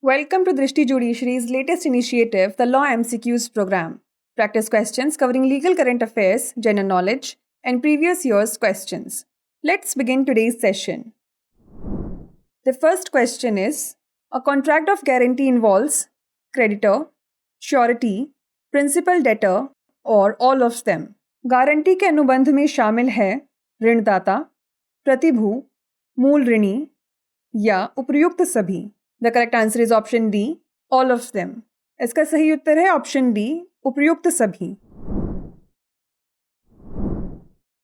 Welcome to Drishti Judiciary's latest initiative, the Law MCQs program. Practice questions covering legal current affairs, general knowledge, and previous year's questions. Let's begin today's session. The first question is, a contract of guarantee involves creditor, surety, principal debtor और all of them. Guarantee के अनुबंध में शामिल है ऋणदाता, प्रतिभू, मूल ऋणी या उपर्युक्त सभी. The correct answer is option D, all of them. इसका सही उत्तर है ऑप्शन D, उपर्युक्त सभी.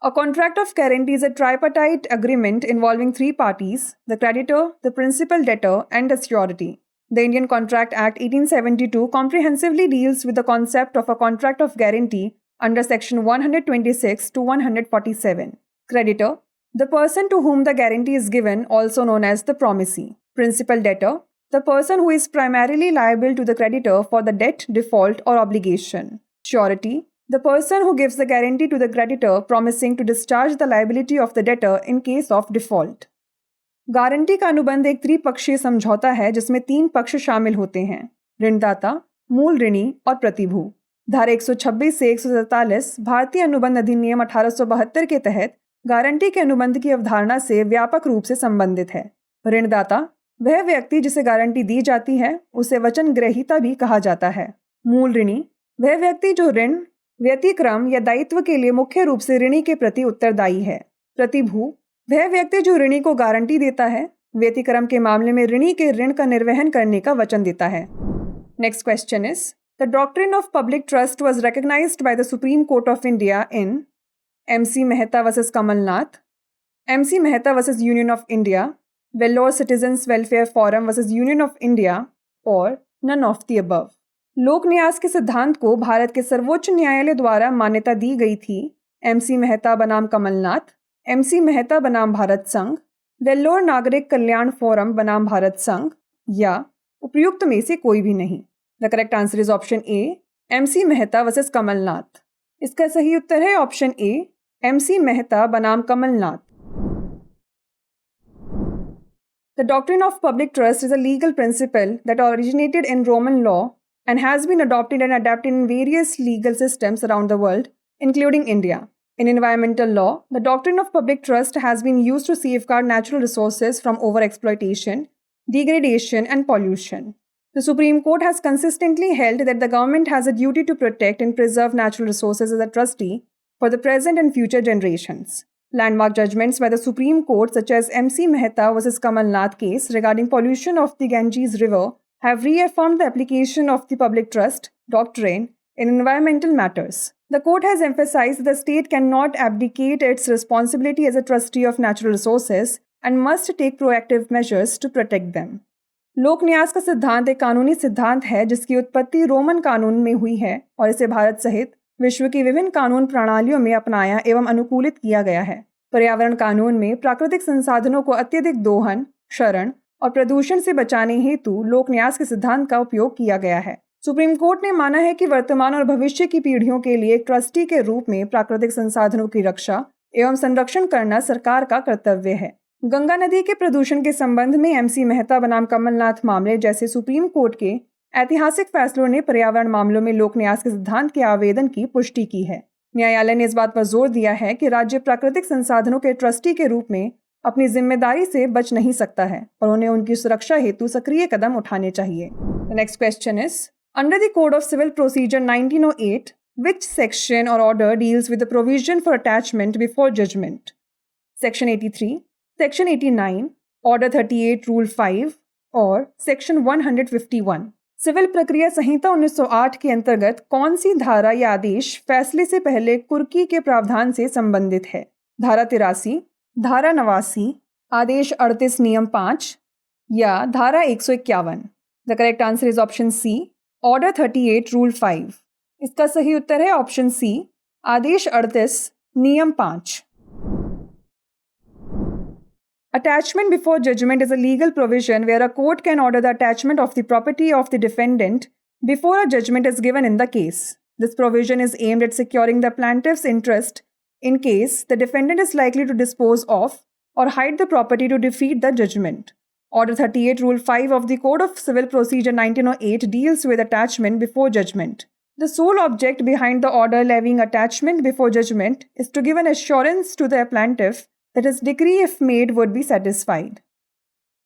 A contract of guarantee is a tripartite agreement involving three parties, the creditor, the principal debtor, and the surety. The Indian Contract Act 1872 comprehensively deals with the concept of a contract of guarantee under section 126 to 147. Creditor, the person to whom the guarantee is given, also known as the promisee. Principal debtor, the person who is primarily liable to the creditor for the debt, default, or obligation. Surety, the person who gives the guarantee to the creditor promising to discharge the liability of the debtor in case of default. Guarantee का अनुबंध एक त्रिपक्षीय समझौता है जिसमें तीन पक्ष शामिल होते हैं, ऋणदाता, मूल ऋणी और प्रतिभू. धारा 126 से 147 भारतीय अनुबंध अधिनियम 1872 के तहत गारंटी के अनुबंध की अवधारणा से व्यापक रूप से संबंधित है. ऋणदाता वह व्यक्ति जिसे गारंटी दी जाती है, उसे वचन ग्रहीता भी कहा जाता है. मूल ऋणी वह व्यक्ति जो ऋण, व्यतिक्रम या दायित्व के लिए मुख्य रूप से ऋणी के प्रति उत्तरदायी है. प्रतिभू वह व्यक्ति जो ऋणी को गारंटी देता है, व्यतिक्रम के मामले में ऋणी के ऋण का निर्वहन करने का वचन देता है. Next question is, the doctrine of public trust was recognised by the supreme court of India in MC Mehta versus Kamalnath, MC Mehta versus union of India, Vellore Citizens Welfare Forum versus union of India और none of the above. लोक न्यास के सिद्धांत को भारत के सर्वोच्च न्यायालय द्वारा मान्यता दी गई थी MC मेहता बनाम कमलनाथ, MC मेहता बनाम भारत संघ, वेल्लोर नागरिक कल्याण फोरम बनाम भारत संघ या उपयुक्त में से कोई भी नहीं. The correct answer is option A, MC Mehta versus Kamalnath. इसका सही उत्तर है ऑप्शन ए, MC मेहता बनाम Kamal Nath. The doctrine of public trust is a legal principle that originated in Roman law and has been adopted and adapted in various legal systems around the world, including India. In environmental law, the doctrine of public trust has been used to safeguard natural resources from overexploitation, degradation, and pollution. The Supreme Court has consistently held that the government has a duty to protect and preserve natural resources as a trustee for the present and future generations. Landmark judgments by the Supreme Court, such as MC Mehta versus Kamalnath case regarding pollution of the Ganges River, have reaffirmed the application of the public trust doctrine in environmental matters. The court has emphasized that the state cannot abdicate its responsibility as a trustee of natural resources and must take proactive measures to protect them. लोक न्यास का सिद्धांत एक कानूनी सिद्धांत है जिसकी उत्पत्ति रोमन कानून में हुई है और इसे भारत सहित विश्व की विभिन्न कानून प्रणालियों में अपनाया एवं अनुकूलित किया गया है. पर्यावरण कानून में प्राकृतिक संसाधनों को अत्यधिक दोहन, क्षरण और प्रदूषण से बचाने हेतु लोक न्यास के सिद्धांत का उपयोग किया गया है. सुप्रीम कोर्ट ने माना है कि वर्तमान और भविष्य की पीढ़ियों के लिए एक ट्रस्टी के रूप में प्राकृतिक संसाधनों की रक्षा एवं संरक्षण करना सरकार का कर्तव्य है. गंगा नदी के प्रदूषण के संबंध में MC मेहता बनाम कमलनाथ मामले जैसे सुप्रीम कोर्ट के ऐतिहासिक फैसलों ने पर्यावरण मामलों में लोक न्यास के सिद्धांत के आवेदन की पुष्टि की है. न्यायालय ने इस बात पर जोर दिया है कि राज्य प्राकृतिक संसाधनों के ट्रस्टी के रूप में अपनी जिम्मेदारी से बच नहीं सकता है और उन्हें उनकी सुरक्षा हेतु सक्रिय कदम उठाने चाहिए. Next question is, under the code of civil procedure 1908, which section और order deals with the provision for attachment before judgement? Section 83, section 89, order 38 rule 5 और सेक्शन 151. सिविल प्रक्रिया संहिता 1908 के अंतर्गत कौन सी धारा या आदेश फैसले से पहले कुर्की के प्रावधान से संबंधित है? धारा 83, धारा 89, आदेश 38 नियम 5 या धारा 151. The correct answer is option C, order 38 rule 5. इसका सही उत्तर है ऑप्शन सी, आदेश 38 नियम 5. Attachment before judgment is a legal provision where a court can order the attachment of the property of the defendant before a judgment is given in the case. This provision is aimed at securing the plaintiff's interest in case the defendant is likely to dispose of or hide the property to defeat the judgment. Order 38 Rule 5 of the Code of Civil Procedure 1908 deals with attachment before judgment. The sole object behind the order levying attachment before judgment is to give an assurance to the plaintiff that his decree, if made, would be satisfied.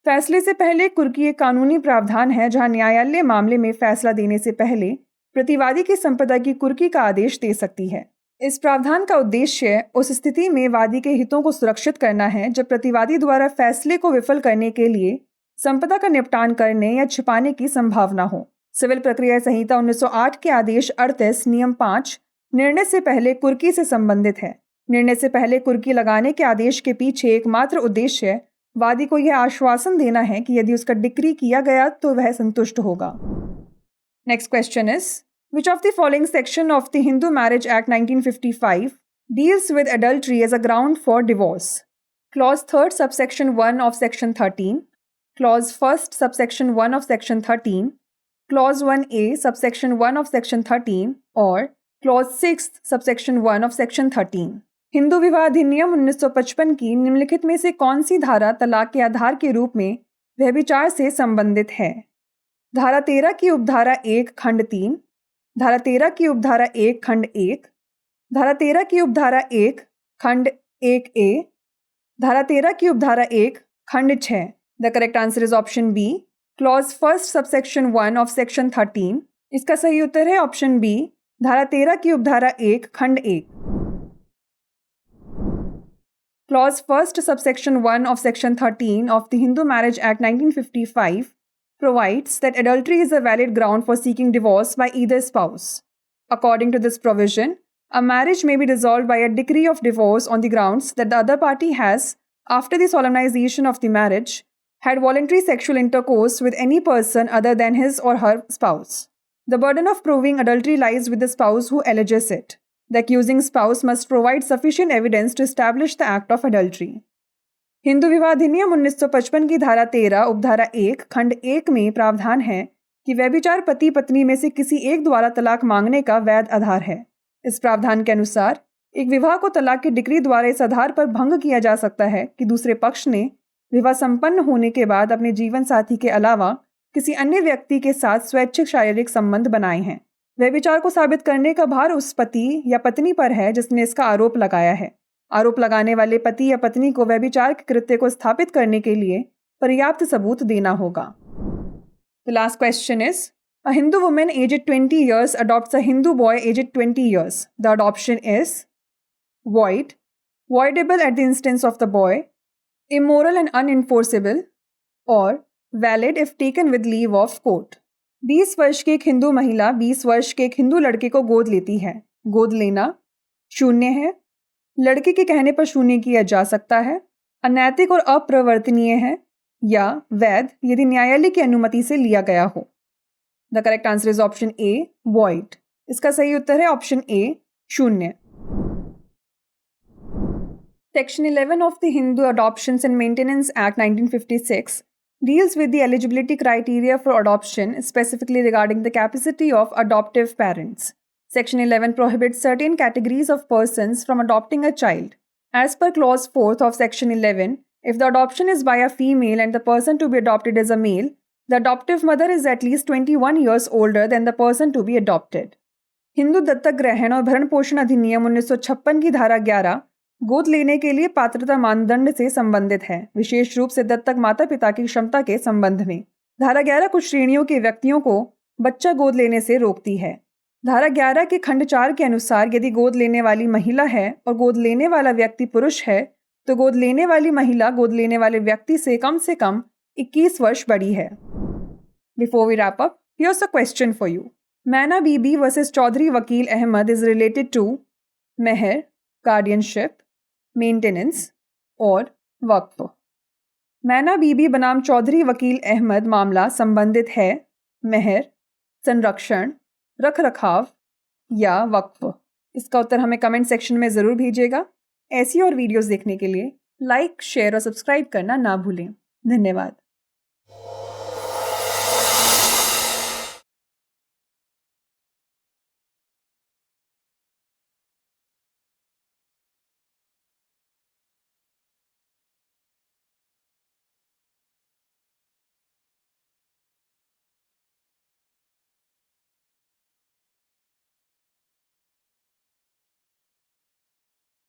फैसले से पहले कुर्की एक कानूनी प्रावधान है जहां न्यायालय मामले में फैसला देने से पहले प्रतिवादी की संपदा की कुर्की का आदेश दे सकती है। इस प्रावधान का उद्देश्य उस स्थिति में वादी के हितों को सुरक्षित करना है जब प्रतिवादी द्वारा फैसले को विफल करने के लिए संपदा का निपटान करने या छिपाने की संभावना हो। सिविल प्रक्रिया संहिता 1908 के आदेश 38 नियम 5 निर्णय से पहले कुर्की से संबंधित है। निर्णय से पहले कुर्की लगाने के आदेश के पीछे एकमात्र उद्देश्य वादी को यह आश्वासन देना है कि यदि उसका डिक्री किया गया तो वह संतुष्ट होगा। Next question is Which of the following section of the Hindu Marriage Act 1955 deals with adultery as a ground for divorce? Clause 3rd subsection 1 of section 13, Clause 1st subsection 1 of section 13, Clause 1A subsection 1 of section 13 or Clause 6th subsection 1 of section 13. Hindu विवाह अधिनियम 1955 की निम्नलिखित में से कौन सी धारा तलाक के आधार के रूप में व्यभिचार से संबंधित है? धारा 13 की उपधारा 1 खंड 3, धारा 13 की उपधारा 1 खंड 1, धारा 13 की उपधारा 1 खंड 1A, धारा 13 की उपधारा 1 खंड 6। The correct answer is option B, clause 1st subsection 1 of section 13। इसका सही उत्तर है ऑप्शन बी, धारा 13 की उपधारा 1 खंड 1। Clause 1st subsection 1 of section 13 of the Hindu Marriage Act 1955 provides that adultery is a valid ground for seeking divorce by either spouse. According to this provision, a marriage may be dissolved by a decree of divorce on the grounds that the other party has, after the solemnization of the marriage, had voluntary sexual intercourse with any person other than his or her spouse. The burden of proving adultery lies with the spouse who alleges it. The accusing spouse must provide sufficient evidence to establish the act of adultery. Hindu विवाह अधिनियम 1955 की धारा 13 उपधारा 1 खंड 1 में प्रावधान है कि व्यभिचार पति पत्नी में से किसी एक द्वारा तलाक मांगने का वैध आधार है। इस प्रावधान के अनुसार एक विवाह को तलाक की डिक्री द्वारा इस आधार पर भंग किया जा सकता है कि दूसरे पक्ष ने विवाह संपन्न होने के बाद अपने जीवन साथी के अलावा किसी अन्य व्यक्ति के साथ स्वैच्छिक शारीरिक संबंध बनाए हैं। व्यभिचार को साबित करने का भार उस पति या पत्नी पर है जिसने इसका आरोप लगाया है। आरोप लगाने वाले पति या पत्नी को व्यभिचार के कृत्य को स्थापित करने के लिए पर्याप्त सबूत देना होगा। The last question is, a Hindu woman aged 20 years adopts a Hindu boy aged 20 years. The adoption is void, voidable at the instance of the boy, immoral and unenforceable, or valid if taken with leave of court. 20 वर्ष की एक हिंदू महिला 20 वर्ष के एक हिंदू लड़के को गोद लेती है। गोद लेना शून्य है, लड़के के कहने पर शून्य किया जा सकता है, अनैतिक और अप्रवर्तनीय है, या वैध यदि न्यायालय की अनुमति से लिया गया हो। The correct answer is option A, void. इसका सही उत्तर है ऑप्शन ए, शून्य। Section 11 of the Hindu adoptions and maintenance act 1956 deals with the eligibility criteria for adoption, specifically regarding the capacity of adoptive parents. Section 11 prohibits certain categories of persons from adopting a child. As per clause 4th of section 11, if the adoption is by a female and the person to be adopted is a male, the adoptive mother is at least 21 years older than the person to be adopted. Hindu दत्तक ग्रहण और भरण पोषण अधिनियम 1956 की धारा 11 गोद लेने के लिए पात्रता मानदंड से संबंधित है, विशेष रूप से दत्तक माता पिता की क्षमता के संबंध में। धारा 11 कुछ श्रेणियों के व्यक्तियों को बच्चा गोद लेने से रोकती है। धारा 11 के खंड 4 के अनुसार यदि गोद लेने वाली महिला है और गोद लेने वाला व्यक्ति पुरुष है तो गोद लेने वाली महिला गोद लेने वाले व्यक्ति से कम 21 वर्ष बड़ी है। Before we wrap up, here's a question for you. Maina Bibi versus Chaudhary Wakil Ahmad is related to mehr, guardianship, maintenance और वक्फ। मैना बीबी बनाम चौधरी वकील अहमद मामला संबंधित है मेहर, संरक्षण, रख रखाव या वक्फ। इसका उत्तर हमें कमेंट सेक्शन में ज़रूर भेजिएगा। ऐसी और वीडियोस देखने के लिए लाइक, शेयर और सब्सक्राइब करना ना भूलें। धन्यवाद।